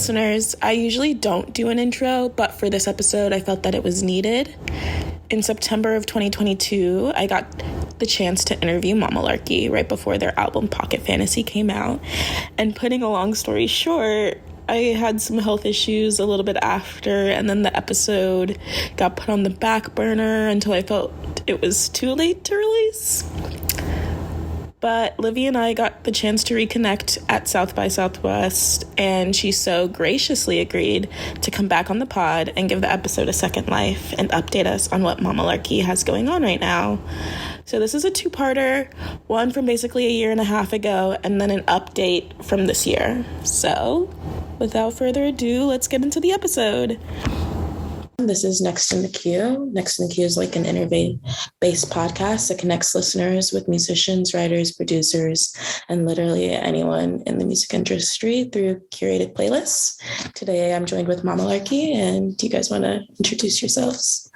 listeners, I usually don't do an intro, but for this episode, I felt that it was needed. In September of 2022, I got the chance to interview Mamalarky right before their album Pocket Fantasy came out. And putting a long story short, I had some health issues a little bit after, and then the episode got put on the back burner until I felt it was too late to release. But Livvy and I got the chance to reconnect at South by Southwest, and she so graciously agreed to come back on the pod and give the episode a second life and update us on what Mamalarky has going on right now. So this is a two-parter, one from basically a year and a half ago, and then an update from this year. So without further ado, let's get into the episode. This is Next in the Queue. Next in the Queue is like an interview-based podcast that connects listeners with musicians, writers, producers, and literally anyone in the music industry through curated playlists. Today, I'm joined with Mamalarky, and do you guys want to introduce yourselves?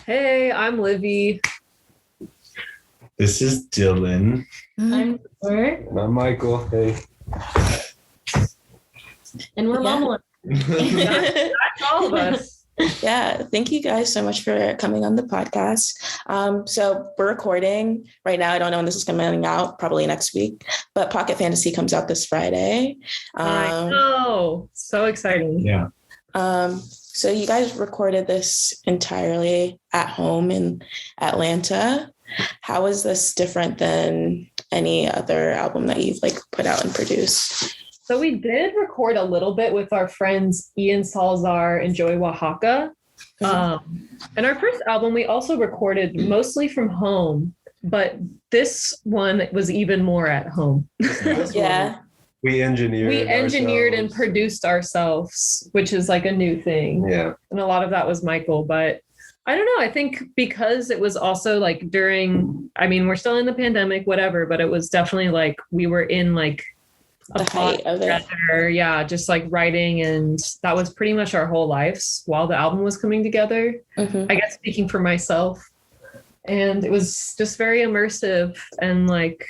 Hey, I'm Livvy. This is Dylan. I'm Laura. And I'm Michael. Hey. And we're Mamalarky. That's all of us. Yeah, thank you guys so much for coming on the podcast. So we're recording right now. I don't know when this is coming out, probably next week, but Pocket Fantasy comes out this Friday. I know. So exciting. Yeah. So you guys recorded this entirely at home in Atlanta. How is this different than any other album that you've like put out and produced? So we did record a little bit with our friends Ian Salazar and Joey Oaxaca. And our first album, we also recorded mostly from home, but this one was even more at home. Yeah. We engineered and produced ourselves, which is like a new thing. Yeah. And a lot of that was Michael, but I don't know. I think because it was also like we're still in the pandemic, whatever, but it was definitely like we were in like the height of it. Yeah, just like writing, and that was pretty much our whole lives while the album was coming together. I guess speaking for myself, and it was just very immersive, and like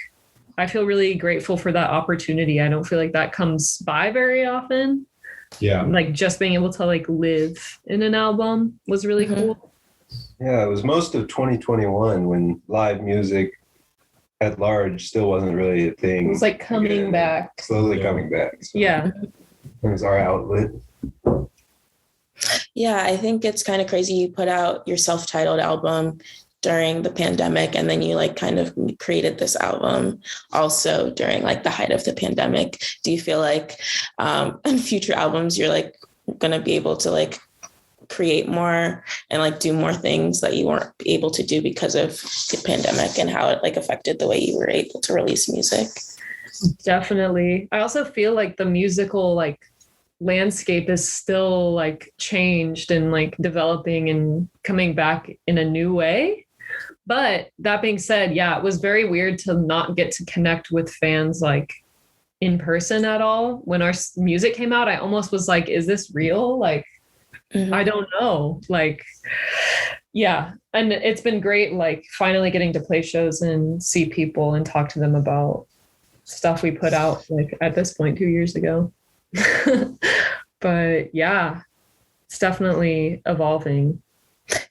I feel really grateful for that opportunity. I don't feel like that comes by very often. Yeah, like just being able to like live in an album was really cool. Yeah, it was most of 2021 when live music at large still wasn't really a thing. It was like coming back. Slowly coming back. So yeah. It was our outlet. Yeah, I think it's kind of crazy. You put out your self-titled album during the pandemic, and then you like kind of created this album also during like the height of the pandemic. Do you feel like in future albums you're like going to be able to like create more and like do more things that you weren't able to do because of the pandemic, and how it like affected the way you were able to release music? Definitely. I also feel like the musical like landscape is still like changed and like developing and coming back in a new way. But that being said, yeah, it was very weird to not get to connect with fans like in person at all. When our music came out, I almost was like, is this real? Like, I don't know. Like, yeah. And it's been great, like finally getting to play shows and see people and talk to them about stuff we put out like at this point 2 years ago. But yeah, it's definitely evolving.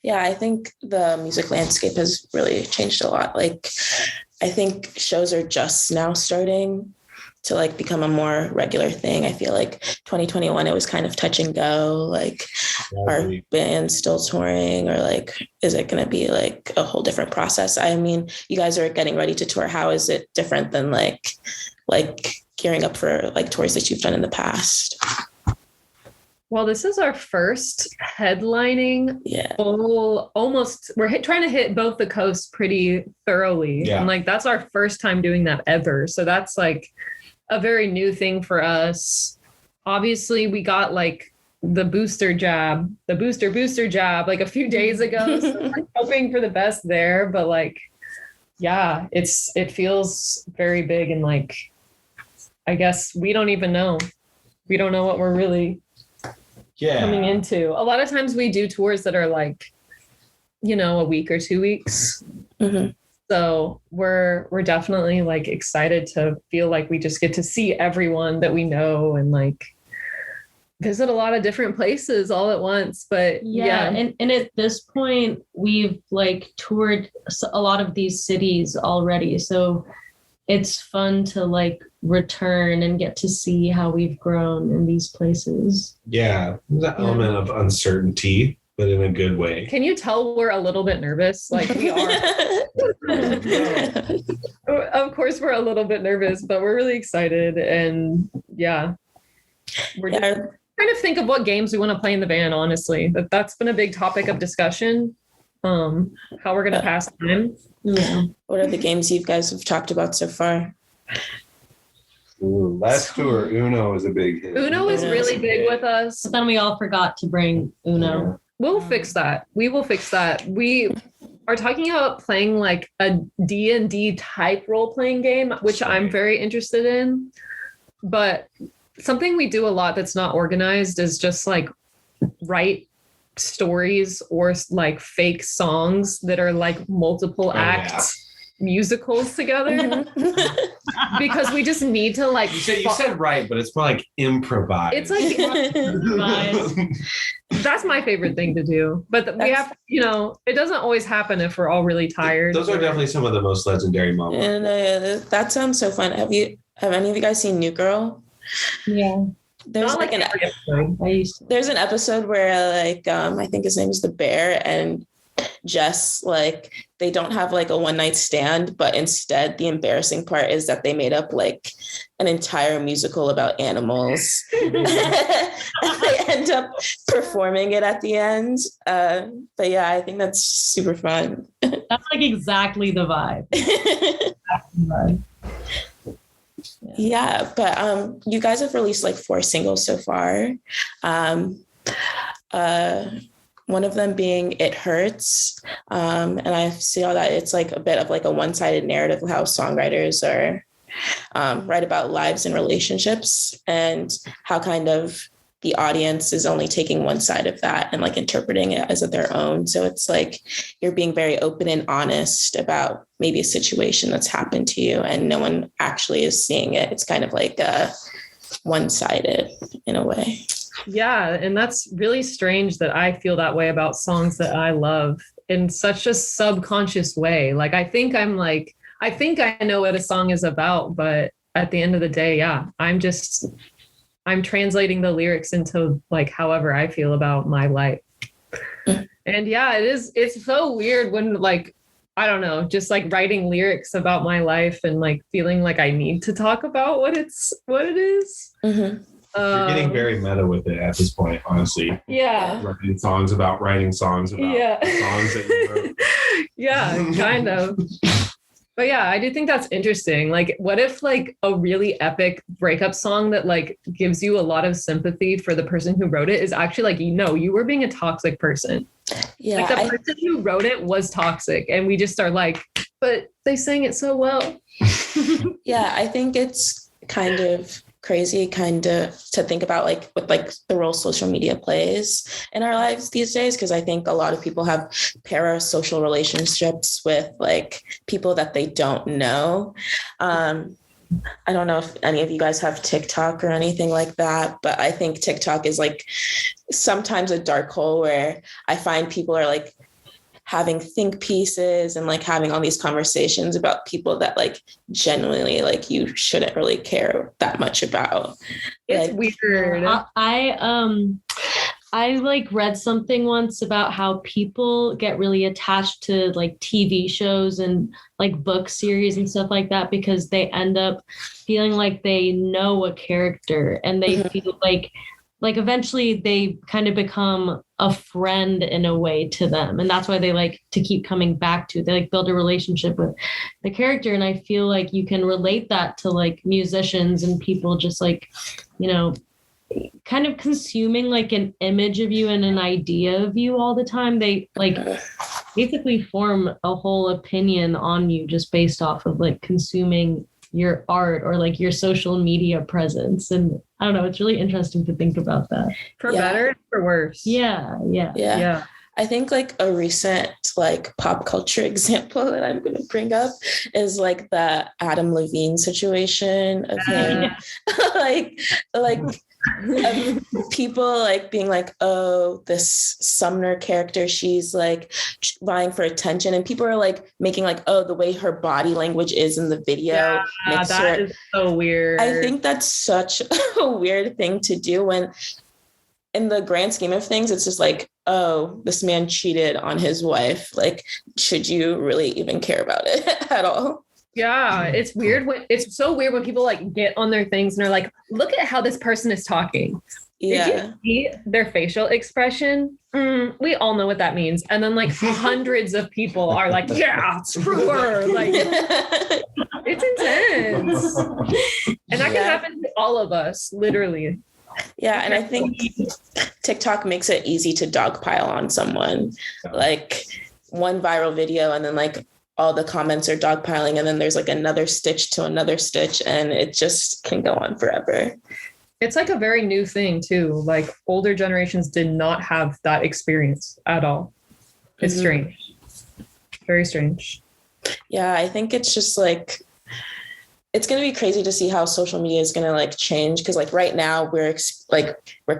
Yeah, I think the music landscape has really changed a lot. Like, I think shows are just now starting to like become a more regular thing. I feel like 2021, it was kind of touch and go. Like, are bands still touring, or like, is it going to be like a whole different process? I mean, you guys are getting ready to tour. How is it different than like gearing up for like tours that you've done in the past? Well, this is our first headlining. Yeah. We're trying to hit both the coasts pretty thoroughly. Yeah. And like, that's our first time doing that ever. So that's like a very new thing for us. Obviously, we got like the booster jab like a few days ago. So we're hoping for the best there. But like, yeah, it feels very big. And like, I guess we don't even know. We don't know what we're really coming into. A lot of times we do tours that are like, a week or 2 weeks. So we're definitely like excited to feel like we just get to see everyone that we know and like visit a lot of different places all at once. But yeah. And at this point, we've like toured a lot of these cities already. So it's fun to like return and get to see how we've grown in these places. Yeah, there's an element of uncertainty, but in a good way. Can you tell we're a little bit nervous? Like we are. Of course, we're a little bit nervous, but we're really excited. And yeah, we're just trying to think of what games we want to play in the band, honestly. That's been a big topic of discussion. How we're going to pass time. Yeah. What are the games you guys have talked about so far? Last tour, Uno was a big hit. Uno is really big with us. But then we all forgot to bring Uno. Yeah. We'll fix that. We will fix that. We are talking about playing like a D&D type role-playing game, which I'm very interested in. But something we do a lot that's not organized is just like write stories or like fake songs that are like multiple acts musicals together. Because we just need to like You said right, but it's more like improvised. It's like that's my favorite thing to do. But we have, it doesn't always happen if we're all really tired. Those are definitely some of the most legendary moments. And that sounds so fun. Have any of you guys seen New Girl? Yeah. There's like there's an episode where like I think his name is the Bear, and Jess, like they don't have like a one night stand, but instead the embarrassing part is that they made up like an entire musical about animals. And they end up performing it at the end. But yeah, I think that's super fun. That's like exactly the vibe. Yeah, but you guys have released like 4 singles so far. One of them being It Hurts. And I see all that it's like a bit of like a one-sided narrative of how songwriters are write about lives and relationships, and how kind of the audience is only taking one side of that and like interpreting it as their own. So it's like you're being very open and honest about maybe a situation that's happened to you and no one actually is seeing it. It's kind of like one-sided in a way. Yeah, and that's really strange that I feel that way about songs that I love in such a subconscious way. Like I think I know what a song is about, but at the end of the day, yeah, I'm translating the lyrics into like however I feel about my life. And yeah, it's so weird when like, I don't know, just like writing lyrics about my life and like feeling like I need to talk about what it is. Mm-hmm. You're getting very meta with it at this point, honestly. Yeah. Writing songs about songs that you wrote. Yeah, kind of. But yeah, I do think that's interesting. Like, what if like a really epic breakup song that like gives you a lot of sympathy for the person who wrote it is actually like, you were being a toxic person. Yeah, like the person who wrote it was toxic, and we just are like, but they sang it so well. Yeah, I think it's kind of crazy to think about like what like the role social media plays in our lives these days, because I think a lot of people have parasocial relationships with like people that they don't know. I don't know if any of you guys have TikTok or anything like that, but I think TikTok is like sometimes a dark hole where I find people are like having think pieces and like having all these conversations about people that like genuinely like you shouldn't really care that much about. It's like, weird. I like read something once about how people get really attached to like TV shows and like book series and stuff like that because they end up feeling like they know a character and they feel like eventually they kind of become a friend in a way to them. And that's why they like to keep coming back to it. They like build a relationship with the character. And I feel like you can relate that to like musicians and people just like, kind of consuming like an image of you and an idea of you all the time. They like basically form a whole opinion on you just based off of like consuming your art or like your social media presence. And I don't know, it's really interesting to think about that. For better and for worse. Yeah. I think like a recent like pop culture example that I'm going to bring up is like the Adam Levine situation of him. like of people like being like, oh, this Sumner character, she's like vying for attention, and people are like making like, oh, the way her body language is in the video makes her. That is so weird. I think that's such a weird thing to do when, in the grand scheme of things, it's just like, oh, this man cheated on his wife. Like, should you really even care about it at all? Yeah, it's weird it's so weird when people like get on their things and are like, look at how this person is talking. Yeah. Did you see their facial expression? We all know what that means. And then like hundreds of people are like, yeah, screw her. Like, it's intense. And that can happen to all of us, literally. Yeah, and I think TikTok makes it easy to dogpile on someone. Like one viral video and then like all the comments are dogpiling, and then there's like another stitch to another stitch, and it just can go on forever. It's like a very new thing too. Like older generations did not have that experience at all. It's strange. Very strange. Yeah, I think it's just like, it's going to be crazy to see how social media is going to like change. Cause like right now we're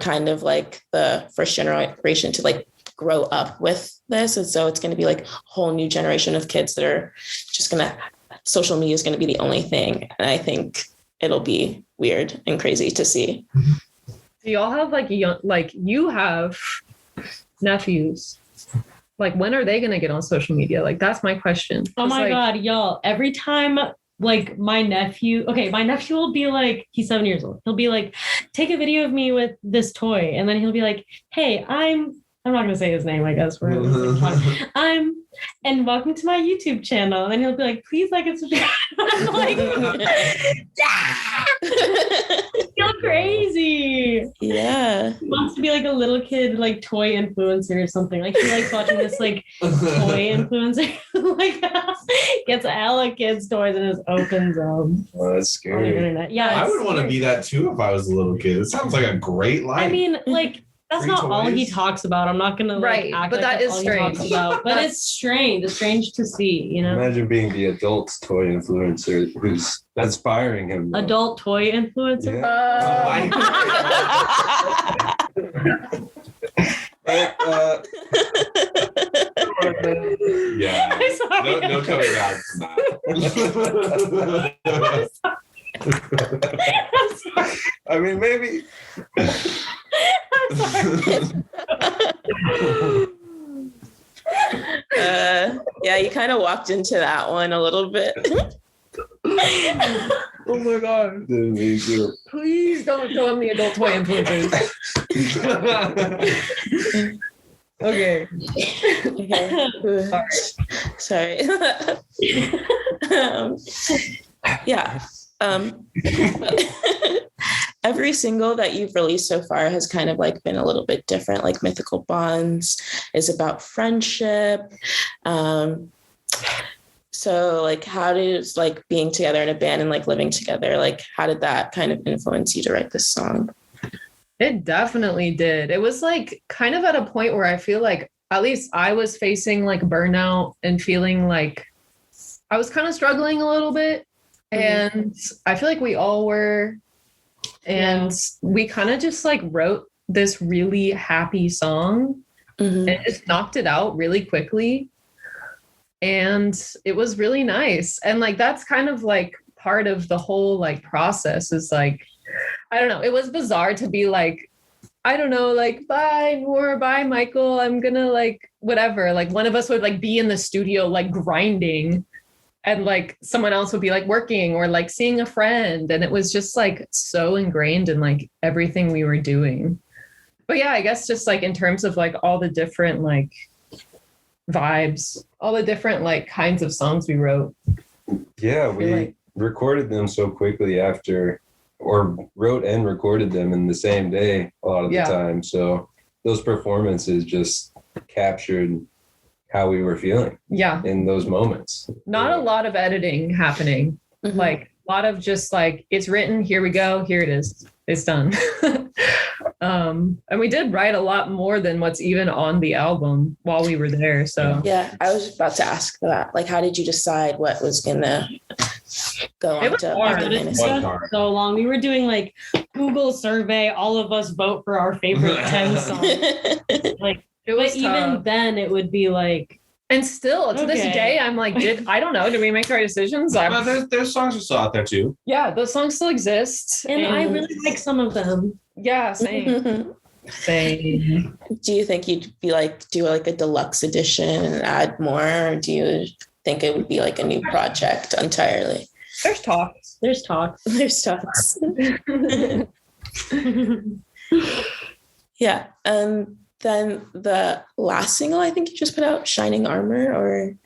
kind of like the first generation to like grow up with this. And so it's going to be like a whole new generation of kids that are just social media is going to be the only thing. And I think it'll be weird and crazy to see. Do y'all have like you have nephews? Like, when are they going to get on social media? Like, that's my question. Oh my God, y'all, every time like my nephew will be like, he's 7 years old. He'll be like, take a video of me with this toy. And then he'll be like, hey, I'm not going to say his name, I guess. And welcome to my YouTube channel. And then he'll be like, please like and subscribe. I'm like, you're crazy. Yeah. He wants to be like a little kid, like toy influencer or something. Like he likes watching this like toy influencer. Like gets hella kids' toys and just opens them. Oh, that's On the scary. internet. Yeah. I would it's want to scary. be that too if I was a little kid. It sounds like a great life. I mean, like, that's Free not all he toys? talks about. I'm not gonna Right, act but like that that's is all strange. he talks about. But it's strange. It's strange to see, you know. Imagine being the adult toy influencer that's firing him. Though. Adult toy influencer. Yeah. Yeah. I'm sorry. No coming back from that. I'm sorry. I mean, maybe. I'm sorry. Yeah, you kind of walked into that one a little bit. Oh my God. Didn't mean to. Please don't show him the adult toy influencers. Okay. Okay. Sorry. Yeah. Every single that you've released so far has kind of like been a little bit different. Like Mythical Bonds is about friendship. So like, how does like being together in a band and like living together, like how did that kind of influence you to write this song? It definitely did. It was like kind of at a point where I feel like at least I was facing like burnout and feeling like I was kind of struggling a little bit. And I feel like we all were. And we kind of just like wrote this really happy song and just knocked it out really quickly. And it was really nice. And like, that's kind of like part of the whole like process is like, I don't know. It was bizarre to be like, I don't know, like, bye, Noor, bye, Michael. I'm gonna like, whatever. Like one of us would like be in the studio, like grinding, and like someone else would be like working or like seeing a friend. And it was just like so ingrained in like everything we were doing. But yeah, I guess just like in terms of like all the different like vibes, all the different like kinds of songs we wrote. Yeah, we recorded them so quickly after, or wrote and recorded them in the same day a lot of the time. So those performances just captured how we were feeling in those moments. Not a lot of editing happening. Like a lot of just like, it's written, here we go, here it is, it's done. And we did write a lot more than what's even on the album while we were there. So yeah, I was about to ask that. Like, how did you decide what was gonna go on to so long. We were doing like Google survey, all of us vote for our favorite 10 songs. Like, It was but even then, it would be like. And still to this day, I'm like, I don't know. Did we make the right decisions? Well, there's songs we saw out there too. Yeah, those songs still exist. And I really like some of them. Yeah, same. Same. Do you think you'd be like, do like a deluxe edition and add more? Or do you think it would be like a new project entirely? There's talks. There's talks. There's talks. Yeah. Then the last single I think you just put out, Shining Armor, or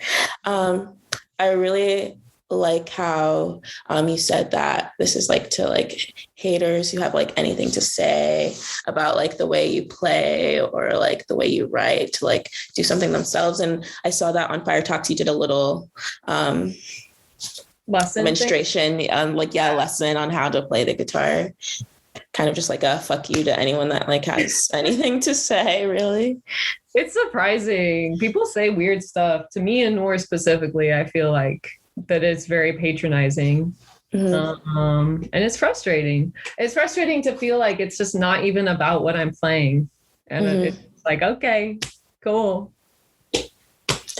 I really like how you said that this is like to like haters who have like anything to say about like the way you play or like the way you write to like do something themselves. And I saw that on Fire Talks you did a little lesson demonstration, lesson on how to play the guitar. Kind of just like a fuck you to anyone that like has anything to say, really. It's surprising. People say weird stuff to me and Noor specifically. I feel like that it's very patronizing. And it's frustrating. It's frustrating to feel like it's just not even about what I'm playing. And it's like, okay, cool.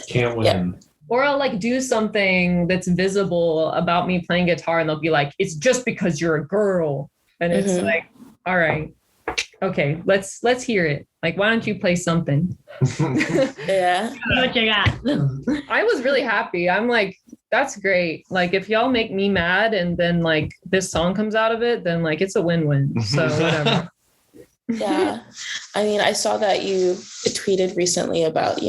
Can't win. Yeah. Or I'll like do something that's visible about me playing guitar and they'll be like, it's just because you're a girl. And it's like, all right, okay, let's hear it. Like, why don't you play something? Yeah. What you got? I was really happy. I'm like, that's great. Like, if y'all make me mad and then like this song comes out of it, then like it's a win-win. So whatever. Yeah. I mean, I saw that you tweeted recently about,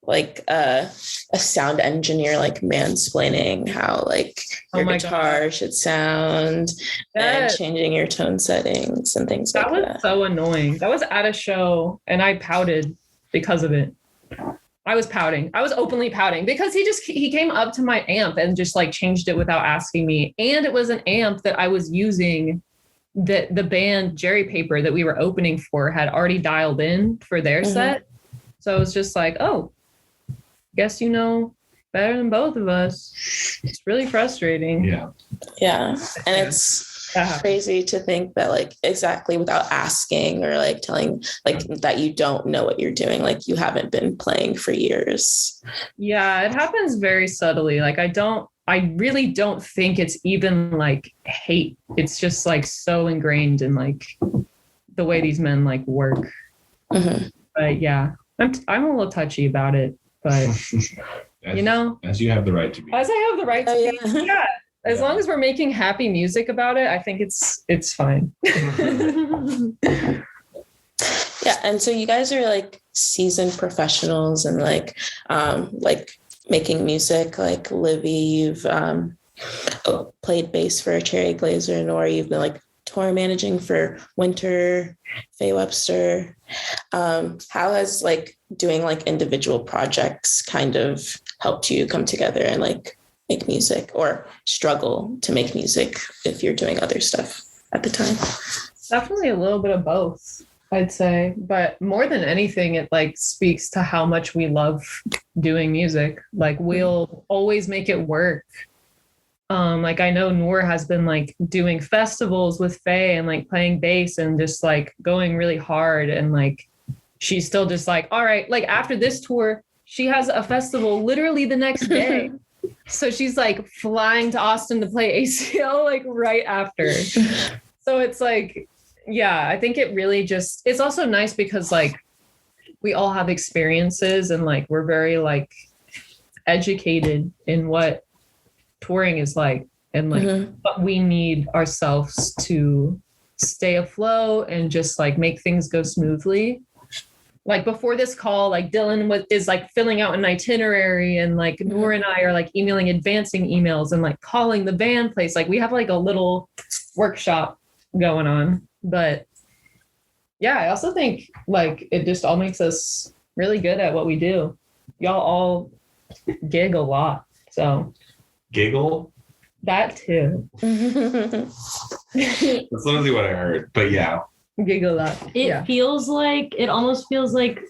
like a sound engineer like mansplaining how like your guitar should sound and changing your tone settings and things like that. That was so annoying. That was at a show and I pouted because of it. I was pouting. I was openly pouting because he came up to my amp and just like changed it without asking me. And it was an amp that I was using that the band Jerry Paper that we were opening for had already dialed in for their set. So it was just like, oh, guess you know better than both of us. It's really frustrating. Yeah. And it's crazy to think that like exactly without asking or like telling like that you don't know what you're doing, like you haven't been playing for years. Yeah, it happens very subtly. Like I really don't think it's even like hate. It's just like so ingrained in like the way these men like work. But yeah, I'm a little touchy about it. But as you have the right to be. As I have the right to be. Yeah. As long as we're making happy music about it, I think it's fine. Yeah, and so you guys are like seasoned professionals and like making music. Like Livvy, you've played bass for Cherry Glazer, Nor you've been like tour managing for Winter, Faye Webster. How has like doing like individual projects kind of helped you come together and like make music, or struggle to make music if you're doing other stuff at the time? Definitely a little bit of both, I'd say. But more than anything, it like speaks to how much we love doing music. Like we'll always make it work. Like I know Noor has been like doing festivals with Faye and like playing bass and just like going really hard. And like, she's still just like, all right, like after this tour, she has a festival literally the next day. So she's like flying to Austin to play ACL like right after. So it's like, yeah, I think it really just, it's also nice because like we all have experiences and like we're very like educated in what touring is like and like what we need ourselves to stay afloat and just like make things go smoothly. Like before this call, like Dylan is like filling out an itinerary and like Noor and I are like emailing advancing emails and like calling the band place. Like we have like a little workshop going on. But yeah, I also think like it just all makes us really good at what we do. Y'all all gig a lot. So giggle? That too. That's literally what I heard. But yeah. Giggle a lot. It feels like, it almost feels like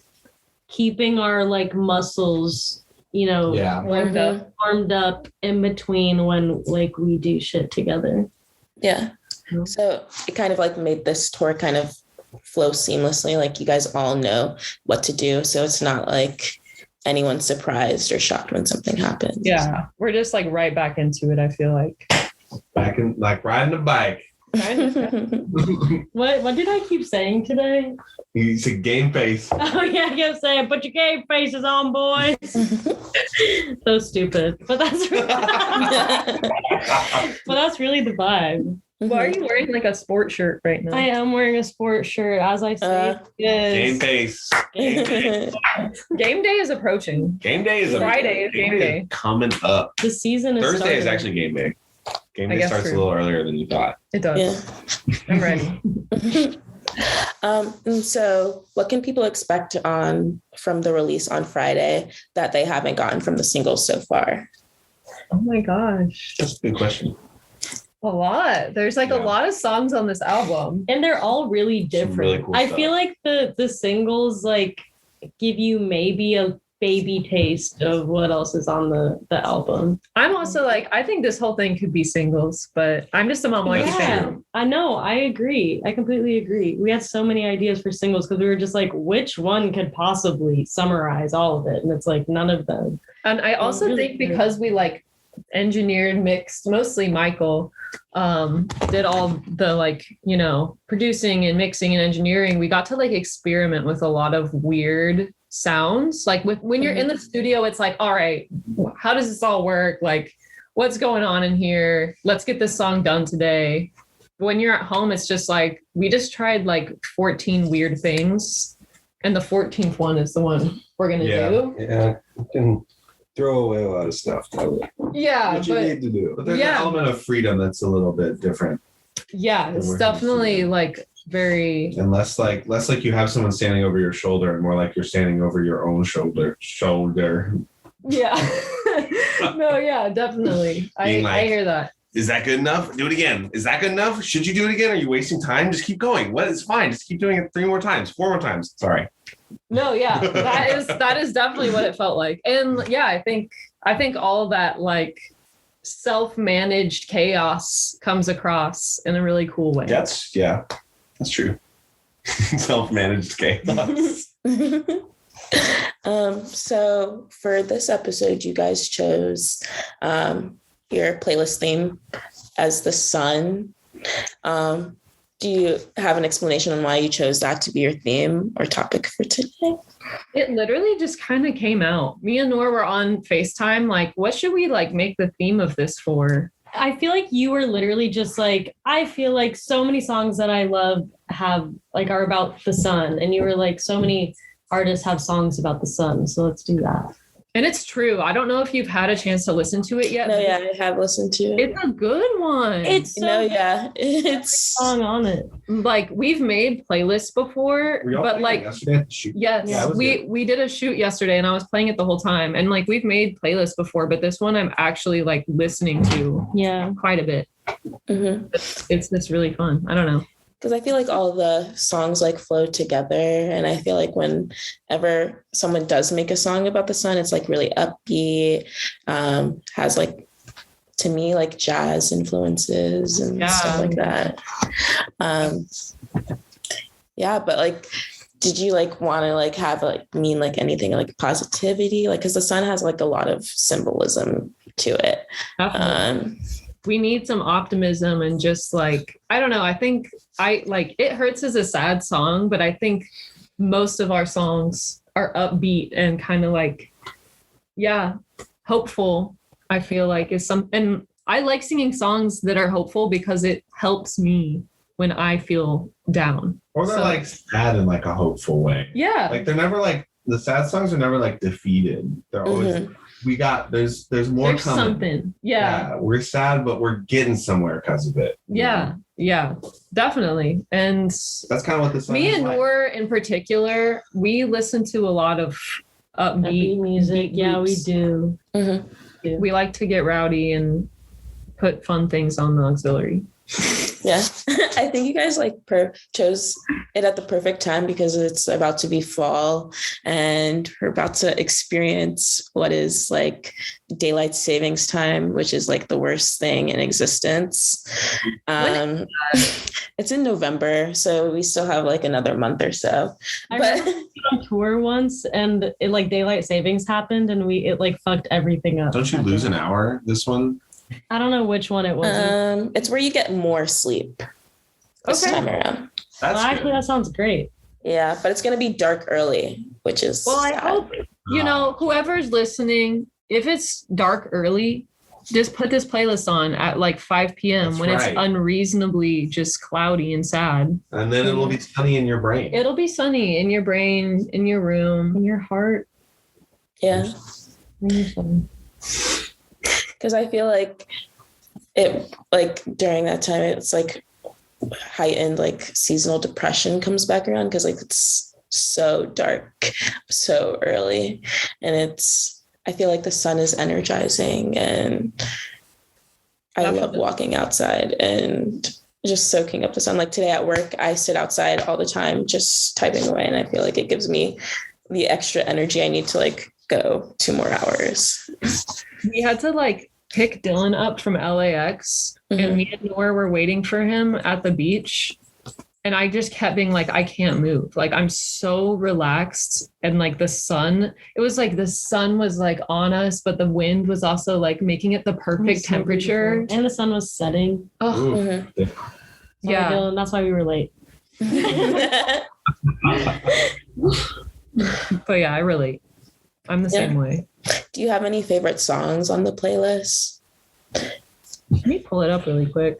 keeping our like muscles, warmed up in between when like we do shit together. Yeah. So it kind of like made this tour kind of flow seamlessly. Like you guys all know what to do. So it's not like anyone's surprised or shocked when something happens. Yeah. We're just like right back into it, I feel like. Back in like riding a bike. What did I keep saying today? You said game face. Oh yeah, I kept saying, put your game faces on, boys. So stupid. But that's really the vibe. Why are you wearing like a sport shirt right now? I am wearing a sport shirt, as I say. Game face. Game day. Game day is approaching. Game day is Friday is game day. Coming up. The season is Thursday starting. is actually game day. Game I day guess starts true. a little earlier than you thought. It does. Yeah. I'm ready. And so what can people expect from the release on Friday that they haven't gotten from the singles so far? Oh my gosh. That's a good question. A lot. There's like a lot of songs on this album. And they're all really different. Really cool I stuff. feel like the singles like give you maybe a baby taste of what else is on the album. I'm also like, I think this whole thing could be singles, but I'm just a Mamalarky fan. I know. I agree. I completely agree. We had so many ideas for singles because we were just like, which one could possibly summarize all of it? And it's like none of them. And I also really think because we like engineered, mixed, mostly Michael did all the like, you know, producing and mixing and engineering, we got to like experiment with a lot of weird sounds. Like when you're in the studio, it's like, all right, how does this all work? Like, what's going on in here? Let's get this song done today. When you're at home, it's just like, we just tried like 14 weird things. And the 14th one is the one we're going to do. Yeah. You can throw away a lot of stuff. Totally. Yeah. What you need to do. But there's an element of freedom that's a little bit different. Yeah, it's definitely like very And less like you have someone standing over your shoulder and more like you're standing over your own shoulder. yeah. No, yeah, definitely. I hear that. Is that good enough? Do it again. Is that good enough? Should you do it again? Are you wasting time? Just keep going. What is fine? Just keep doing it 3 more times, 4 more times. Sorry. No, yeah. That is definitely what it felt like. And yeah, I think all that like self-managed chaos comes across in a really cool way. That's true. Self-managed chaos. So for this episode, you guys chose your playlist theme as the sun. Do you have an explanation on why you chose that to be your theme or topic for today? It literally just kind of came out. Me and Nor were on FaceTime, like, what should we like make the theme of this for? I feel like you were literally just like, I feel like so many songs that I love are about the sun. And you were like, so many artists have songs about the sun. So let's do that. And it's true. I don't know if you've had a chance to listen to it yet. No, yeah, I have listened to it. It's a good one. It's so it's song on it. Like we've made playlists before, but like yes, Yeah, we did a shoot yesterday and I was playing it the whole time. And like we've made playlists before, but this one I'm actually like listening to quite a bit. Mm-hmm. It's really fun. I don't know. Because I feel like all the songs like flow together. And I feel like whenever someone does make a song about the sun, it's like really upbeat, has like, to me, like jazz influences and stuff like that. But like, did you like want to like have like mean like anything like positivity? Like, because the sun has like a lot of symbolism to it. We need some optimism and just like, I don't know. I think It Hurts is a sad song, but I think most of our songs are upbeat and kind of like, hopeful. I feel like and I like singing songs that are hopeful because it helps me when I feel down. Or they're like sad in like a hopeful way. Yeah. Like they're never like, the sad songs are never like defeated. They're always, there's more There's coming. something. Yeah. We're sad, but we're getting somewhere because of it. Yeah. Yeah, definitely. And that's kind of what this song me is and like. Nor in particular, we listen to a lot of upbeat music. Yeah, we do. Mm-hmm. We like to get rowdy and put fun things on the auxiliary. Yeah, I think you guys like chose it at the perfect time because it's about to be fall and we're about to experience what is like daylight savings time, which is like the worst thing in existence. It's in November, so we still have like another month or so. I remember on tour once and it like daylight savings happened and it like fucked everything up. Don't you lose an hour this one? I don't know which one it was. It's where you get more sleep this time around. Actually, that sounds great. Yeah, but it's going to be dark early, which is I hope, whoever's listening, if it's dark early, just put this playlist on at like 5 p.m. when it's unreasonably just cloudy and sad. And then it'll be sunny in your brain. It'll be sunny in your brain, in your room, in your heart. Yeah. Because I feel like it, like during that time, it's like heightened, like seasonal depression comes back around because like it's so dark, so early, and I feel like the sun is energizing, and I love walking outside and just soaking up the sun. Like today at work, I sit outside all the time, just typing away, and I feel like it gives me the extra energy I need to like go 2 more hours. We had to like pick Dylan up from LAX and me and Noor were waiting for him at the beach. And I just kept being like, I can't move. Like, I'm so relaxed. And like the sun was like on us, but the wind was also like making it the perfect temperature. Beautiful. And the sun was setting. Oh, yeah. Dylan, that's why we were late. But yeah, I relate. I'm the same way. Do you have any favorite songs on the playlist? Let me pull it up really quick.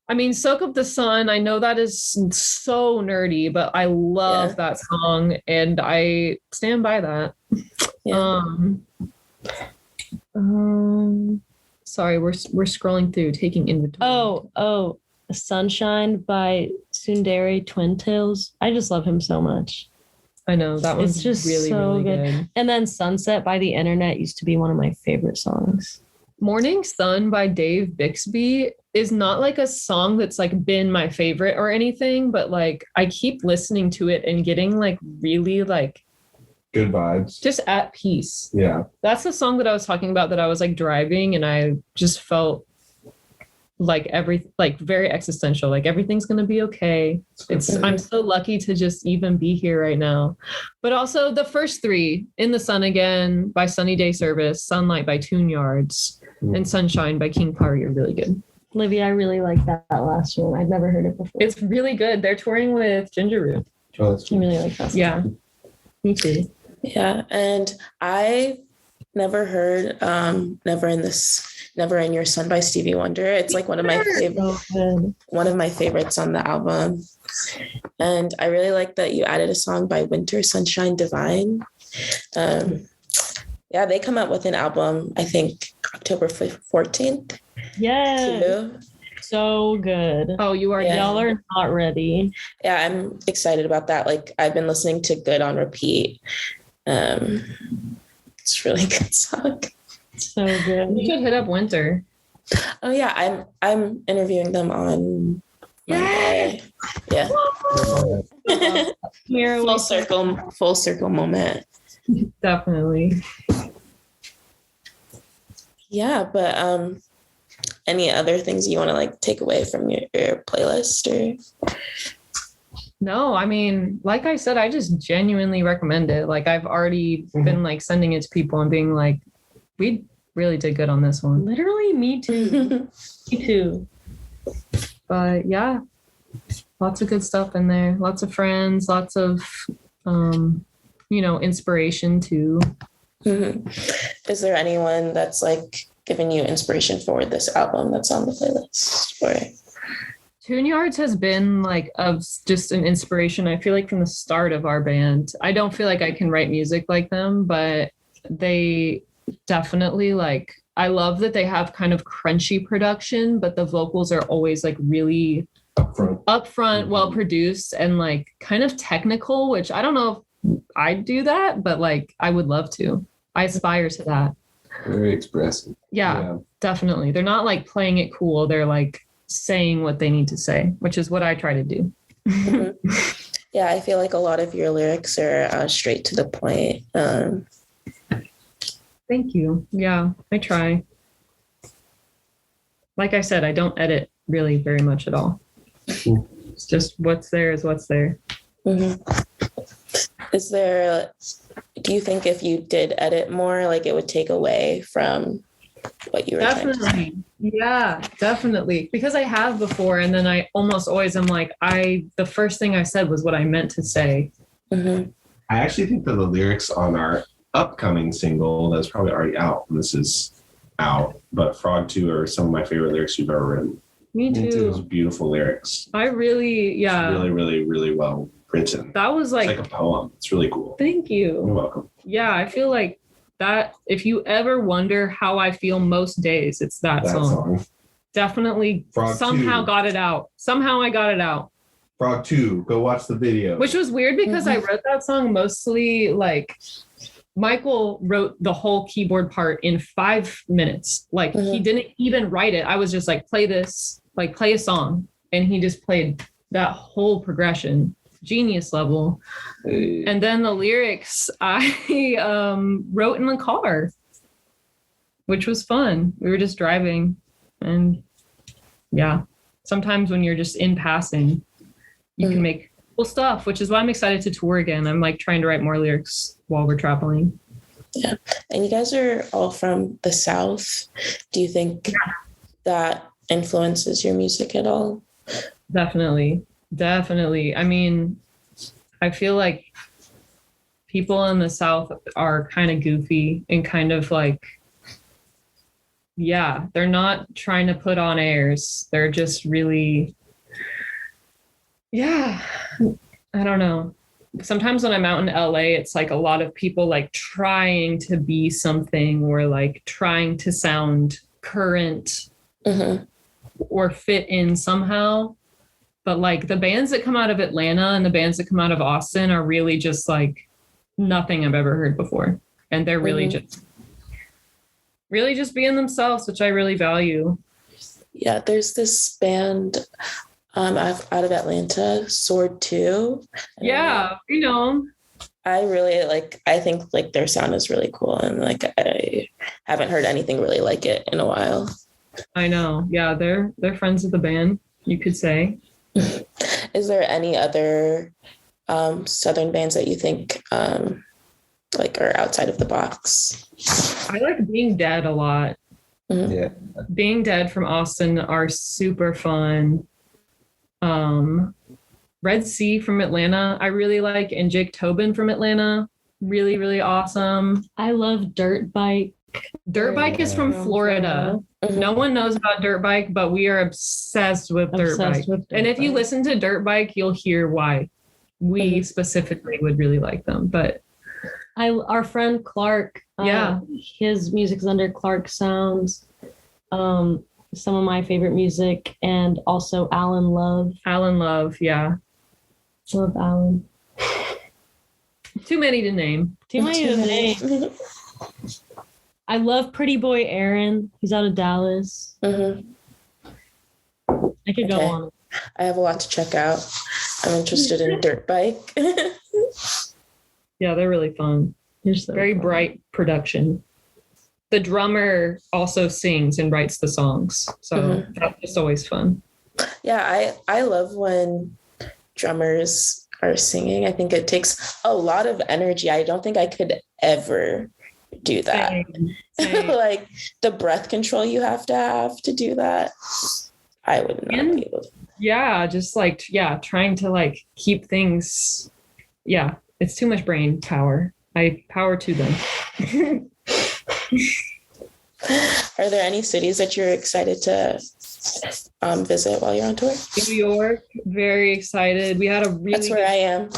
I mean, Soak Up the Sun, I know that is so nerdy, but I love that song and I stand by that. Yeah. Sorry, we're scrolling through, taking inventory. Oh, Sunshine by Sundari Twin Tails. I just love him so much. I know that was just really, so really good. And then Sunset by The Internet used to be one of my favorite songs. Morning Sun by Dave Bixby is not like a song that's like been my favorite or anything, but like I keep listening to it and getting like really like good vibes, just at peace. Yeah, that's the song that I was talking about, that I was like driving and I just felt like very existential, like everything's gonna be okay. I'm so lucky to just even be here right now. But also the first 3, In the Sun Again by Sunny Day Service, Sunlight by Tune Yards, and Sunshine by King Party are really good. Livvy, I really like that last one. I'd never heard it before. It's really good. They're touring with Ginger Root. Oh, that's cool. I really like that song. Yeah, me too. Yeah, and I never heard Never in Your Sun by Stevie Wonder. It's like one of my favorites on the album. And I really like that you added a song by Winter Sunshine Divine. Yeah, they come out with an album, I think October 14th. Yeah. So good. Oh, you are. Y'all are not ready. Yeah, I'm excited about that. Like I've been listening to Good on repeat. It's a really good song. So good. You should hit up Winter. Oh yeah, I'm interviewing them on Monday. Yeah. Full circle moment. Definitely. Yeah, but any other things you want to like take away from your playlist or? No, I mean, like I said, I just genuinely recommend it. Like I've already been like sending it to people and being like, we really did good on this one. Literally, me too. Me too. But yeah, lots of good stuff in there. Lots of friends, lots of, inspiration too. Mm-hmm. Is there anyone that's like given you inspiration for this album that's on the playlist? Or Tune Yards has been like just an inspiration, I feel like, from the start of our band. I don't feel like I can write music like them, but they definitely like, I love that they have kind of crunchy production, but the vocals are always like really upfront, well produced, and like kind of technical, which I don't know if I'd do that, but like I would love to. I aspire to that. Very expressive. Yeah, definitely. They're not like playing it cool. They're like saying what they need to say, which is what I try to do. Yeah, I feel like a lot of your lyrics are straight to the point. Thank you. Yeah, I try. Like I said, I don't edit really very much at all. It's just what's there is what's there. Is there, do you think if you did edit more, like it would take away from what you were trying to say? Yeah, definitely. Because I have before, and then I almost always am like, the first thing I said was what I meant to say. I actually think that the lyrics on our upcoming single that's probably already out, and this is out, but Frog 2 are some of my favorite lyrics you've ever written. Me too. Those beautiful lyrics. I really, It's really, really, really well written. That was like, it's like a poem. It's really cool. Thank you. You're welcome. Yeah, I feel like that, if you ever wonder how I feel most days, it's that song. Definitely Frog somehow 2. got it out. Somehow I got it out. Frog 2, go watch the video. Which was weird because I wrote that song mostly like Michael wrote the whole keyboard part in 5 minutes. Like he didn't even write it. I was just like, play this, like play a song. And he just played that whole progression, genius level. And then the lyrics I wrote in the car, which was fun. We were just driving, and yeah, sometimes when you're just in passing, you can make cool stuff, which is why I'm excited to tour again. I'm like trying to write more lyrics while we're traveling. Yeah. And you guys are all from the South. Do you think that influences your music at all? Definitely. I mean, I feel like people in the South are kind of goofy and kind of like, yeah, they're not trying to put on airs. They're just really, yeah, I don't know. Sometimes when I'm out in LA, it's like a lot of people like trying to be something or like trying to sound current or fit in somehow. But like the bands that come out of Atlanta and the bands that come out of Austin are really just like nothing I've ever heard before. And they're really just being themselves, which I really value. Yeah, there's this band out of Atlanta, Sword 2. Yeah, you know. I really I think like their sound is really cool, and like I haven't heard anything really like it in a while. I know. Yeah, they're friends of the band, you could say. Is there any other Southern bands that you think like are outside of the box? I like Being Dead a lot. Yeah. Being Dead from Austin are super fun. Red Sea from Atlanta, I really like, and Jake Tobin from Atlanta, really, really awesome. I love Dirt Bike. Dirt Bike is from Florida. No one knows about Dirt Bike, but we are obsessed with Dirt Bike. And if you listen to Dirt Bike, you'll hear why we specifically would really like them. But our friend Clark, his music's under Clark Sounds. Some of my favorite music, and also Alan Love. Yeah. Love Alan. Too many to name. I love Pretty Boy Aaron. He's out of Dallas. I could go on. I have a lot to check out. I'm interested in Dirt Bike. Yeah, they're really fun. Very bright production. The drummer also sings and writes the songs. So that's just always fun. Yeah, I love when drummers are singing. I think it takes a lot of energy. I don't think I could ever do that. Same. Like the breath control you have to do that. I would not be able to. Yeah, just like, trying to like keep things. Yeah, it's too much brain power. I power to them. Are there any cities that you're excited to visit while you're on tour? New York, very excited. We had a really That's where I am.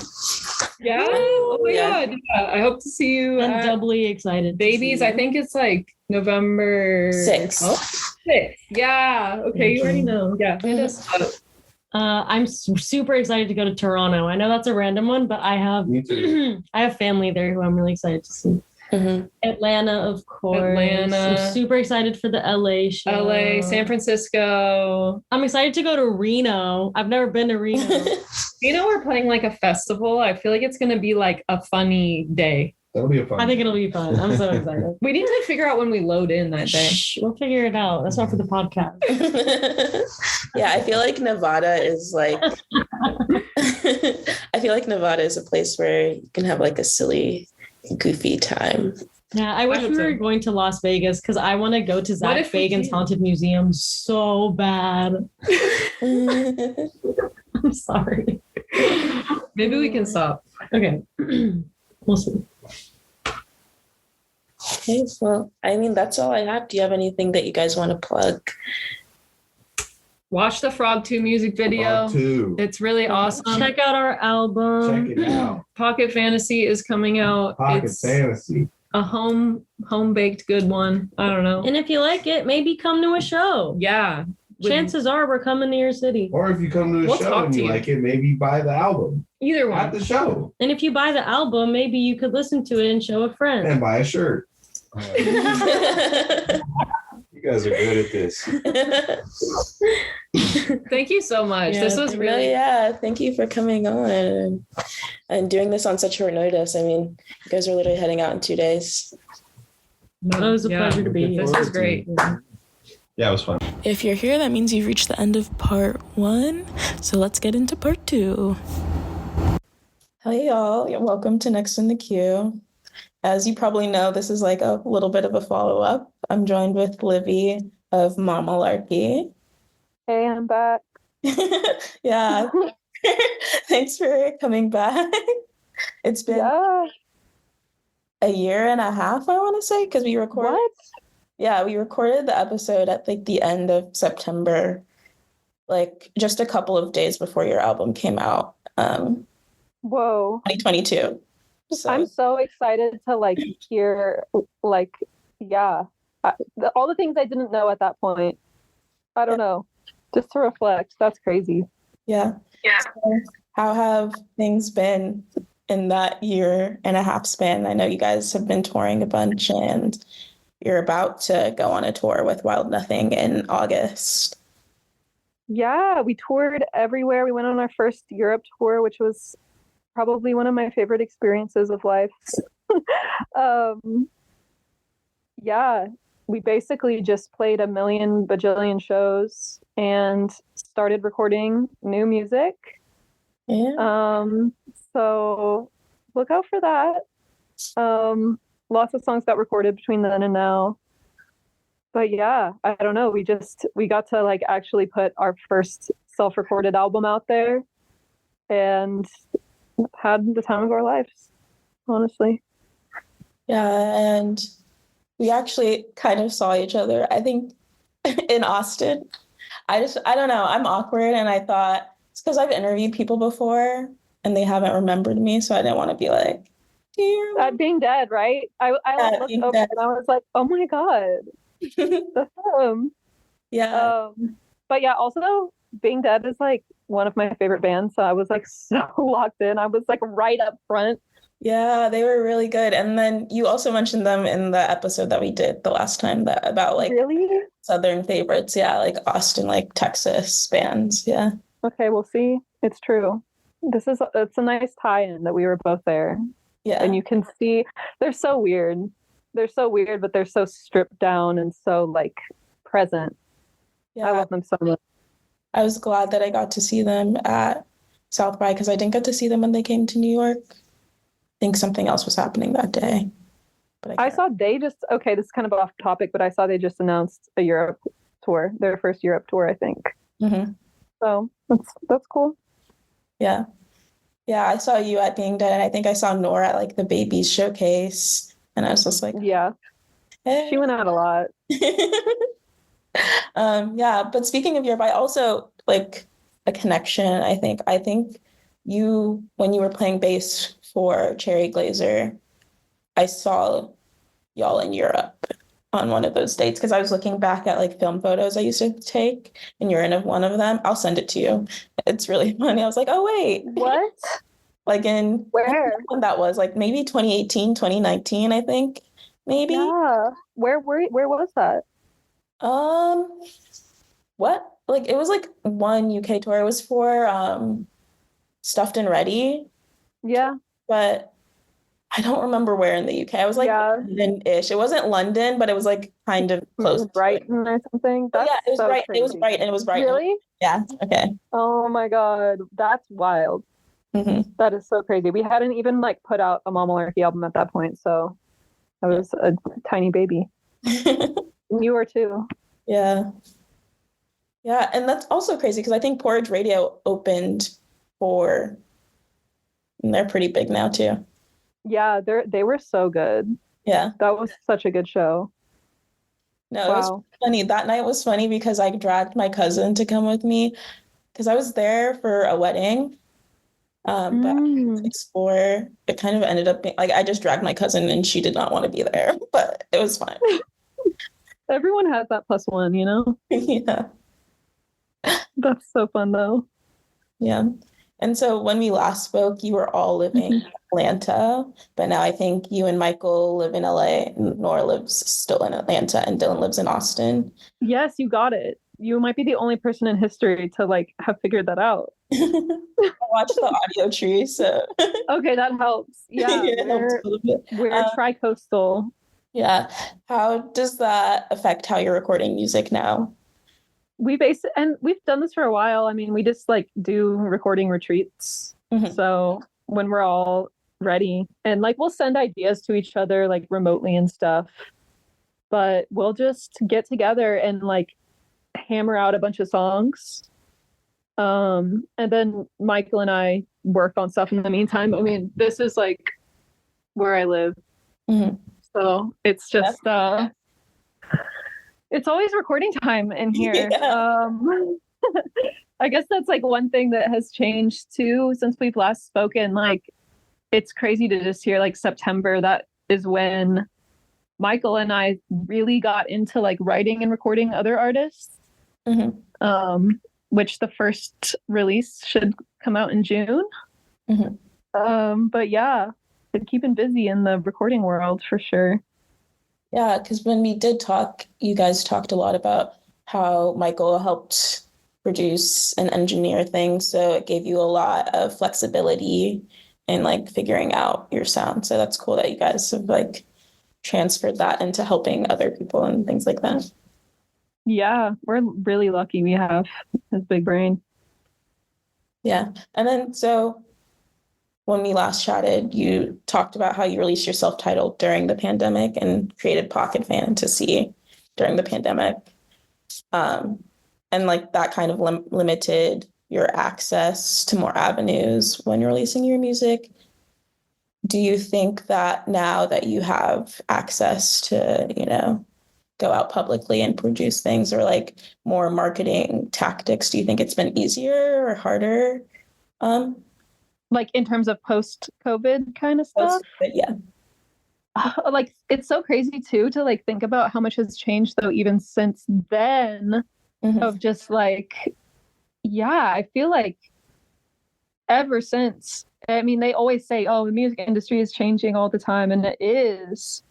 Yeah. Oh my God. Yeah. I hope to see you. I'm doubly excited. Babies. I think it's like November 6th. Oh, 6th. Yeah. Okay. You already know. Yeah. I'm super excited to go to Toronto. I know that's a random one, but I have I have family there who I'm really excited to see. Atlanta, of course. Atlanta. I'm super excited for the LA show. LA, San Francisco. I'm excited to go to Reno. I've never been to Reno. We're playing like a festival. I feel like it's going to be like a funny day. That'll be a fun. I think it'll be fun. I'm so excited. We need to figure out when we load in that day. We'll figure it out. That's not for the podcast. Yeah, I feel like Nevada is like I feel like Nevada is a place where you can have like a silly, goofy time. Yeah, I wish we were going to Las Vegas because I want to go to Zach Bagans' Haunted Museum so bad. I'm sorry. Maybe we can stop. Okay. We'll see. Okay, well, I mean, that's all I have. Do you have anything that you guys want to plug? Watch the Frog 2 music video. Frog 2. It's really awesome. Check out our album. Check it out. Pocket Fantasy is coming out. Pocket Fantasy. A home baked good one. I don't know. And if you like it, maybe come to a show. Yeah. Chances are we're coming to your city. Or if you come to a show and you like it, maybe buy the album. Either one. At the show. And if you buy the album, maybe you could listen to it and show a friend. And buy a shirt. You guys are good at this. Thank you so much. Yeah, this was really thank you for coming on and doing this on such short notice. I mean, you guys are literally heading out in 2 days. It was a pleasure to be here. This is great. Yeah, it was fun. If you're here, that means you've reached the end of part 1. So let's get into part 2. Hey y'all, welcome to Next in the Queue. As you probably know, this is like a little bit of a follow-up. I'm joined with Livvy of Mamalarky. Hey, I'm back. Yeah. Thanks for coming back. It's been a year and a half, I want to say, because we recorded. What? Yeah, we recorded the episode at like the end of September, like just a couple of days before your album came out. Whoa. 2022. So. I'm so excited to like hear like, all the things I didn't know at that point. I don't know. Just to reflect. That's crazy. Yeah. So how have things been in that year and a half span? I know you guys have been touring a bunch and you're about to go on a tour with Wild Nothing in August. Yeah, we toured everywhere. We went on our first Europe tour, which was probably one of my favorite experiences of life. We basically just played a million bajillion shows and started recording new music. Yeah. So look out for that. Lots of songs got recorded between then and now. But yeah, I don't know. We got to like actually put our first self-recorded album out there and had the time of our lives, honestly. Yeah, and we actually kind of saw each other, I think, in Austin. I don't know. I'm awkward, and I thought it's because I've interviewed people before, and they haven't remembered me, so I didn't want to be like, do you remember? At Being Dead, right? I looked over and I was like, oh my God. That's him. Yeah. But yeah, also Being Dead is like one of my favorite bands, so I was like so locked in. I was like right up front. Yeah, they were really good. And then you also mentioned them in the episode that we did the last time about like really Southern favorites. Yeah, like Austin, like Texas bands. Yeah. Okay, we'll see. It's true. It's a nice tie-in that we were both there. Yeah. And you can see they're so weird. They're so weird, but they're so stripped down and so like present. Yeah. I love them so much. I was glad that I got to see them at South by because I didn't get to see them when they came to New York. I think something else was happening that day. But I saw this is kind of off topic, but I saw they just announced a Europe tour, their first Europe tour, I think. Mm-hmm. So that's cool. Yeah. Yeah, I saw you at Being Dead, and I think I saw Nora at like the Babies showcase, and I was just like, yeah, hey. She went out a lot. Yeah, but speaking of Europe, I also like a connection. I think you, when you were playing bass for Cherry Glazer, I saw y'all in Europe on one of those dates because I was looking back at like film photos I used to take, and you're in one of them. I'll send it to you. It's really funny. I was like, oh wait, what? Like in Where? when that was like maybe 2018, 2019, I think. Maybe. Yeah. Where was that? Um, what? Like it was like one UK tour. It was for Stuffed and Ready, Yeah. but I don't remember where in the UK. I was like Yeah. London-ish. It wasn't London, but it was like kind of close to it. Brighton or something. Oh, That's yeah, it was so Brighton. It was crazy. Brighton. It was Brighton. Really? Yeah. Okay. Oh my God. That's wild. Hmm. That is so crazy. We hadn't even like put out a Mamalarky album at that point, so I was a tiny baby. And you were too. Yeah. Yeah, and that's also crazy because I think Porridge Radio opened for, and they're pretty big now too. Yeah, they were so good. Yeah. That was such a good show. No, it was Wow. funny. That night was funny because I dragged my cousin to come with me because I was there for a wedding. But Mm. explore, it kind of ended up being like I just dragged my cousin and she did not want to be there, but it was fine. Everyone has that plus one, you know? Yeah. That's so fun though. Yeah. And so when we last spoke, you were all living in Atlanta, but now I think you and Michael live in LA, and Nora lives still in Atlanta, and Dylan lives in Austin. Yes, you got it. You might be the only person in history to like have figured that out. I watched the audio tree, so Okay, that helps. Yeah, it helps a little bit. we're tri-coastal. Yeah. How does that affect how you're recording music now? We've done this for a while. I mean, we just like do recording retreats. Mhm. So when we're all ready and like we'll send ideas to each other like remotely and stuff, but we'll just get together and like hammer out a bunch of songs. And then Michael and I work on stuff in the meantime. I mean, this is like where I live. Mhm. So it's just it's always recording time in here. Yeah. I guess that's like one thing that has changed too since we've last spoken. Like it's crazy to just hear like September. That is when Michael and I really got into like writing and recording other artists. Mhm. Which the first release should come out in June. Mhm. But yeah, been keeping busy in the recording world for sure. Yeah, because when we did talk, you guys talked a lot about how Michael helped produce and engineer things. So it gave you a lot of flexibility in like figuring out your sound. So that's cool that you guys have like transferred that into helping other people and things like that. Yeah, we're really lucky we have his big brain. Yeah. And then so when we last chatted, you talked about how you released your self-titled during the pandemic and created Pocket Fantasy during the pandemic. And like that kind of limited your access to more avenues when you're releasing your music. Do you think that now that you have access to, go out publicly and produce things or like more marketing tactics, do you think it's been easier or harder? Like in terms of post-COVID kind of stuff? Yeah. Like it's so crazy too to like think about how much has changed though even since then. Of just like, yeah, I feel like ever since, I mean, they always say, oh, the music industry is changing all the time, and it is.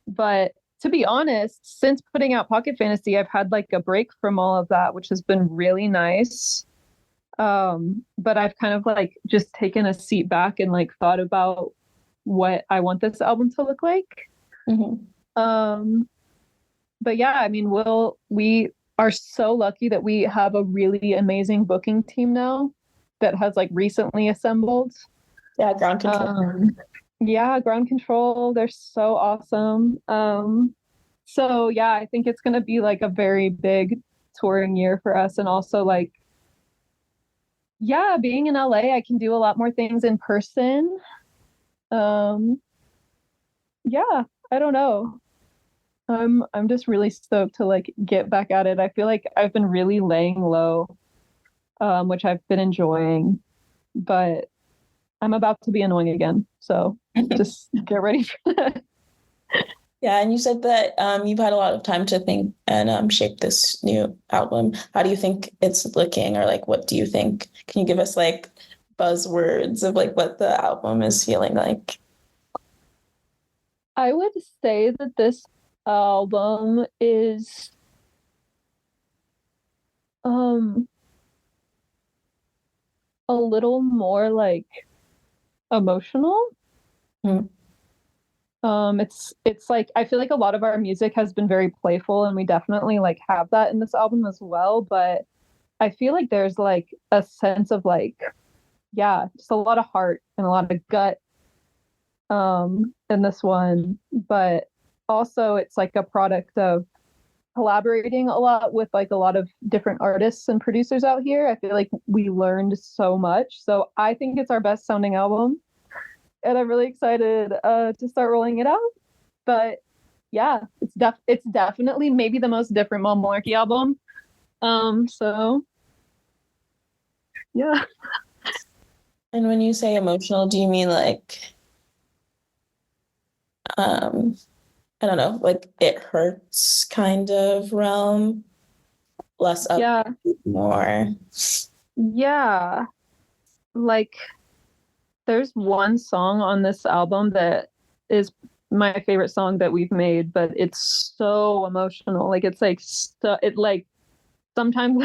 But to be honest, since putting out Pocket Fantasy, I've had like a break from all of that, which has been really nice. But I've kind of like just taken a seat back and like thought about what I want this album to look like. But yeah, I mean, we are so lucky that we have a really amazing booking team now that has like recently assembled. Yeah, Ground Control. Yeah, Ground Control. They're so awesome. So yeah, I think it's gonna be like a very big touring year for us, and also like, yeah, being in LA, I can do a lot more things in person. Yeah, I don't know. I'm just really stoked to like get back at it. I feel like I've been really laying low, which I've been enjoying, but I'm about to be annoying again. So just get ready for that. Yeah, and you said that you've had a lot of time to think and shape this new album. How do you think it's looking, or like what do you think? Can you give us like buzzwords of like what the album is feeling like? I would say that this album is a little more like emotional. Mm. It's like I feel like a lot of our music has been very playful, and we definitely like have that in this album as well, but I feel like there's like a sense of like, yeah, just a lot of heart and a lot of gut in this one, but also it's like a product of collaborating a lot with like a lot of different artists and producers out here. I feel like we learned so much. So I think it's our best sounding album, and I'm really excited to start rolling it out. But yeah, it's definitely maybe the most different Mamalarky album. So yeah. And when you say emotional, do you mean like, I don't know, like it hurts kind of realm, less up, Yeah. more? Yeah. Like there's one song on this album that is my favorite song that we've made, but it's so emotional. Like it's like so it like sometimes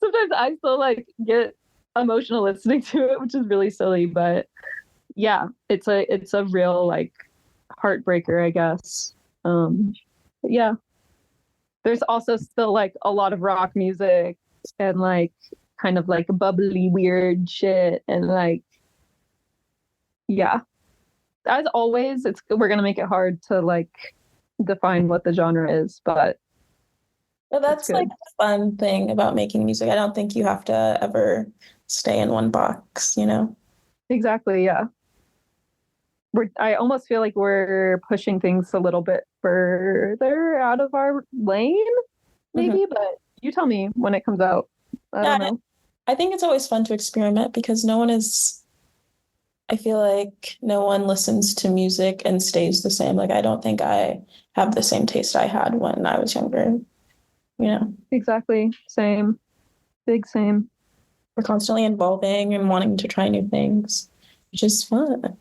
sometimes I still like get emotional listening to it, which is really silly, but yeah, it's a real like heartbreaker, I guess. But yeah. There's also still like a lot of rock music and like kind of like bubbly weird shit, and like yeah. As always, we're gonna make it hard to like define what the genre is, but Well, that's like the fun thing about making music. I don't think you have to ever stay in one box, you know? exactly, yeah. I almost feel like we're pushing things a little bit further out of our lane, maybe, but you tell me when it comes out. I don't know. I think it's always fun to experiment because I feel like no one listens to music and stays the same. Like, I don't think I have the same taste I had when I was younger, you know? Exactly. Same. Big same. We're constantly evolving and wanting to try new things, which is fun.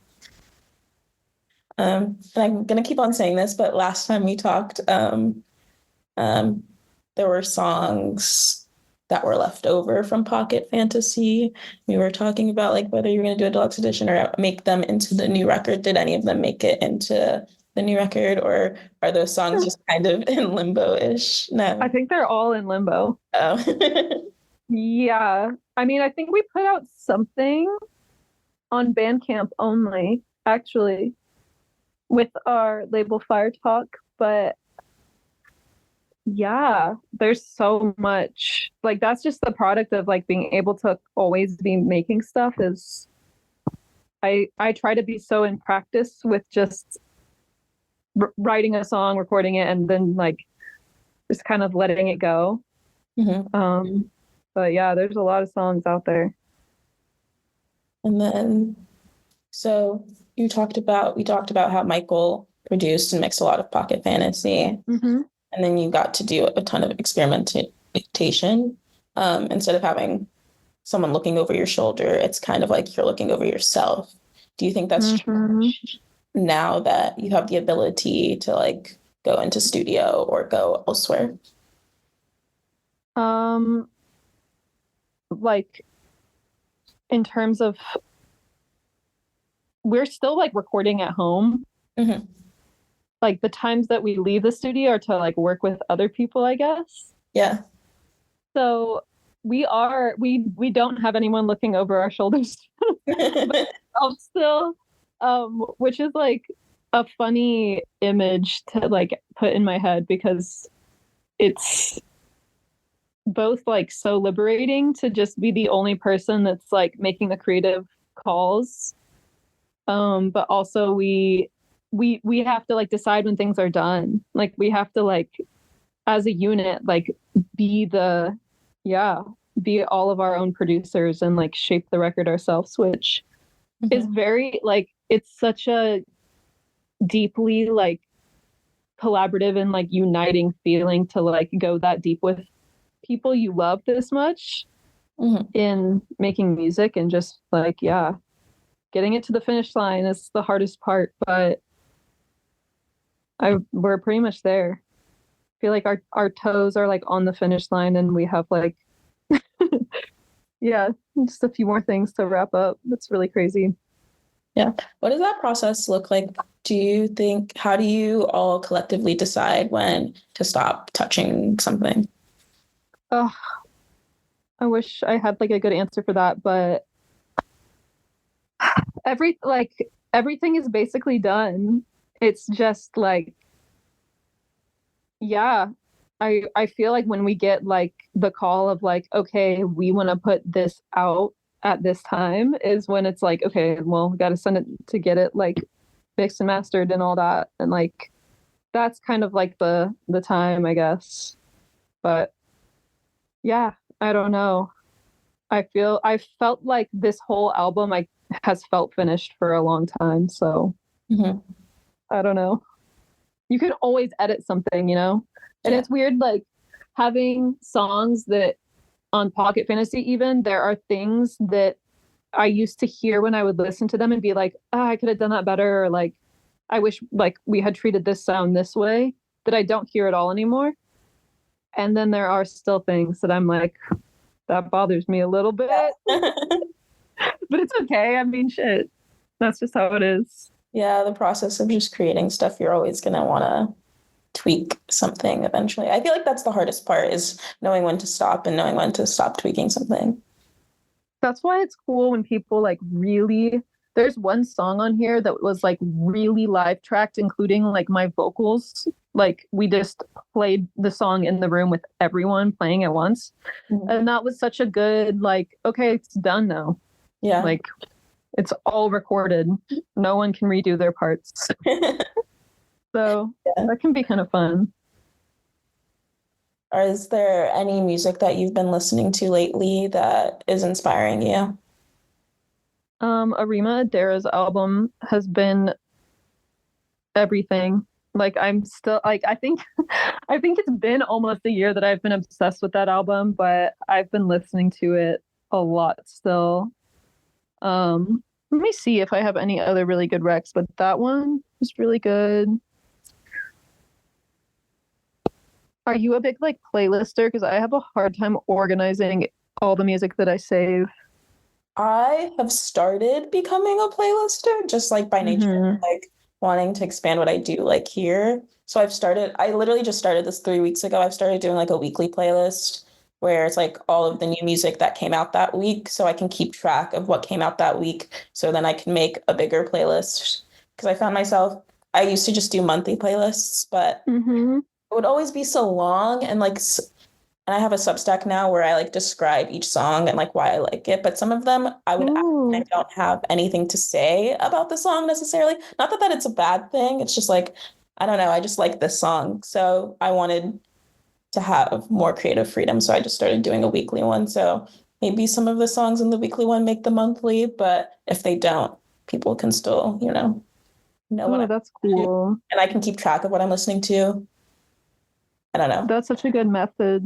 And I'm gonna keep on saying this, but last time we talked, there were songs that were left over from Pocket Fantasy. We were talking about like whether you're gonna do a deluxe edition or make them into the new record. Did any of them make it into the new record, or are those songs just kind of in limbo-ish? No. I think they're all in limbo. Oh. Yeah. I mean, I think we put out something on Bandcamp only, actually, with our label Fire Talk, but yeah, there's so much. Like that's just the product of like being able to always be making stuff is I try to be so in practice with just writing a song, recording it, and then like just kind of letting it go. But yeah, there's a lot of songs out there. And then, so we talked about how Michael produced and mixed a lot of Pocket Fantasy. And then you got to do a ton of experimentation. Instead of having someone looking over your shoulder, it's kind of like you're looking over yourself. Do you think that's true now that you have the ability to like go into studio or go elsewhere? Like in terms of we're still like recording at home. Like the times that we leave the studio are to like work with other people, I guess. Yeah. So we don't have anyone looking over our shoulders. But still, which is like a funny image to like put in my head because it's both like so liberating to just be the only person that's like making the creative calls. But also we have to like decide when things are done. Like we have to like as a unit like be all of our own producers and like shape the record ourselves, which is very like it's such a deeply like collaborative and like uniting feeling to like go that deep with people you love this much. in making music, and just like, yeah, getting it to the finish line is the hardest part, but we're pretty much there. I feel like our toes are like on the finish line, and we have like yeah, just a few more things to wrap up. That's really crazy. Yeah. What does that process look like? How do you all collectively decide when to stop touching something? Oh, I wish I had like a good answer for that, but everything is basically done. It's just like, yeah, I feel like when we get like the call of like, okay, we want to put this out at this time, is when it's like, okay, well, we got to send it to get it like mixed and mastered and all that, and like that's kind of like the time, I guess. But yeah, I don't know. I felt like this whole album has felt finished for a long time, so I don't know. You can always edit something, you know? And it's weird, like having songs that on Pocket Fantasy, even there are things that I used to hear when I would listen to them and be like, oh, I could have done that better, or like, I wish like we had treated this sound this way, that I don't hear at all anymore. And then there are still things that I'm like, that bothers me a little bit. But it's okay. I mean, shit. That's just how it is. Yeah, the process of just creating stuff, you're always going to want to tweak something eventually. I feel like that's the hardest part, is knowing when to stop and knowing when to stop tweaking something. That's why it's cool when people like really, there's one song on here that was like really live tracked, including like my vocals. Like we just played the song in the room with everyone playing at once. And that was such a good, like, okay, it's done now. Yeah. Like it's all recorded. No one can redo their parts. So that can be kind of fun. Or is there any music that you've been listening to lately that is inspiring you? Arima Adara's album has been everything. Like I'm still like, I think it's been almost a year that I've been obsessed with that album, but I've been listening to it a lot still. Let me see if I have any other really good recs, but that one is really good. Are you a big like playlister? Because I have a hard time organizing all the music that I save. I have started becoming a playlister just like by nature, like wanting to expand what I do like here. So I literally just started this 3 weeks ago. I've started doing like a weekly playlist where it's like all of the new music that came out that week, so I can keep track of what came out that week. So then I can make a bigger playlist. Because I used to just do monthly playlists, but it would always be so long, and and I have a Substack now where I like describe each song and like why I like it. But some of them I don't have anything to say about the song necessarily. Not that it's a bad thing. It's just like, I don't know. I just like this song. So I wanted to have more creative freedom. So I just started doing a weekly one. So maybe some of the songs in the weekly one make the monthly, but if they don't, people can still, know what that's cool. And I can keep track of what I'm listening to. I don't know. That's such a good method.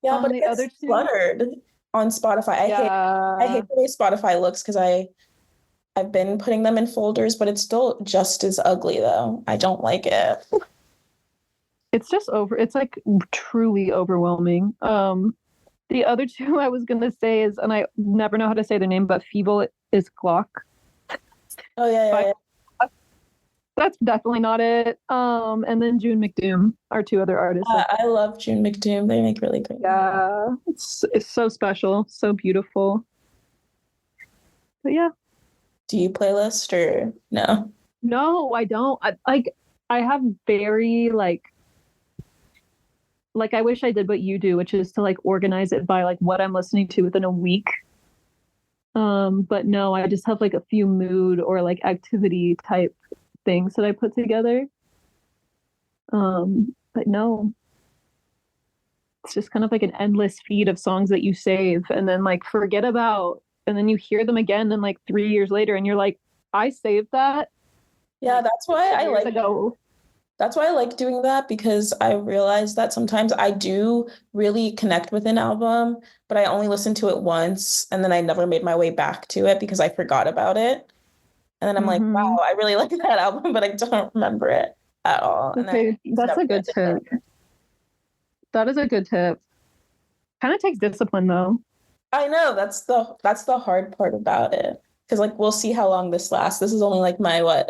Yeah, but it's cluttered on Spotify. I hate the way Spotify looks, because I've been putting them in folders, but it's still just as ugly though. I don't like it. It's just it's like truly overwhelming. The other two I was gonna say is, and I never know how to say their name, but Feeble is Glock. Oh yeah. That's definitely not it. And then June McDoom are two other artists. I love June McDoom. They make really great music. Yeah, it's so special, so beautiful. But yeah. Do you playlist or no? No, I don't. I have very like I wish I did what you do, which is to like organize it by like what I'm listening to within a week. But no, I just have like a few mood or like activity type things that I put together. But no, it's just kind of like an endless feed of songs that you save and then like forget about, and then you hear them again and like 3 years later and you're like, I saved that. Yeah, that's why I like ago. That's why I like doing that, because I realize that sometimes I do really connect with an album, but I only listened to it once and then I never made my way back to it because I forgot about it. And then I'm like, wow, I really like that album, but I don't remember it at all. And Okay, that's a good tip. That is a good tip. Kind of takes discipline though. I know, that's the hard part about it. Because like we'll see how long this lasts. This is only like my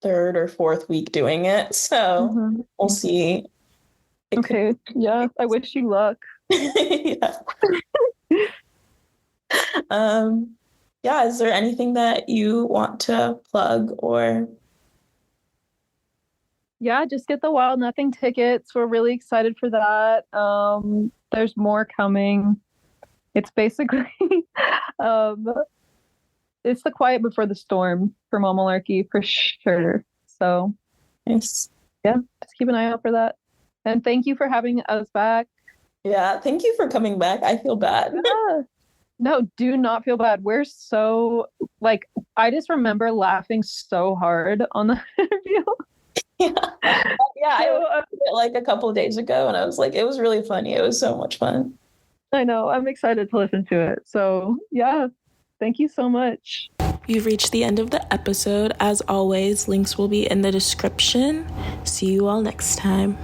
third or fourth week doing it. So we'll see. Yeah. I wish you luck. Yeah. Yeah, is there anything that you want to plug or? Yeah, just get the Wild Nothing tickets. We're really excited for that. There's more coming. It's basically it's the quiet before the storm for Mamalarky for sure. So Nice. Yeah, just keep an eye out for that. And thank you for having us back. Yeah, thank you for coming back. I feel bad. Yeah. No, do not feel bad. We're so I just remember laughing so hard on the interview. Yeah, I watched it like a couple of days ago and I was like, it was really funny. It was so much fun. I know. I'm excited to listen to it. So yeah, thank you so much. You've reached the end of the episode. As always, links will be in the description. See you all next time.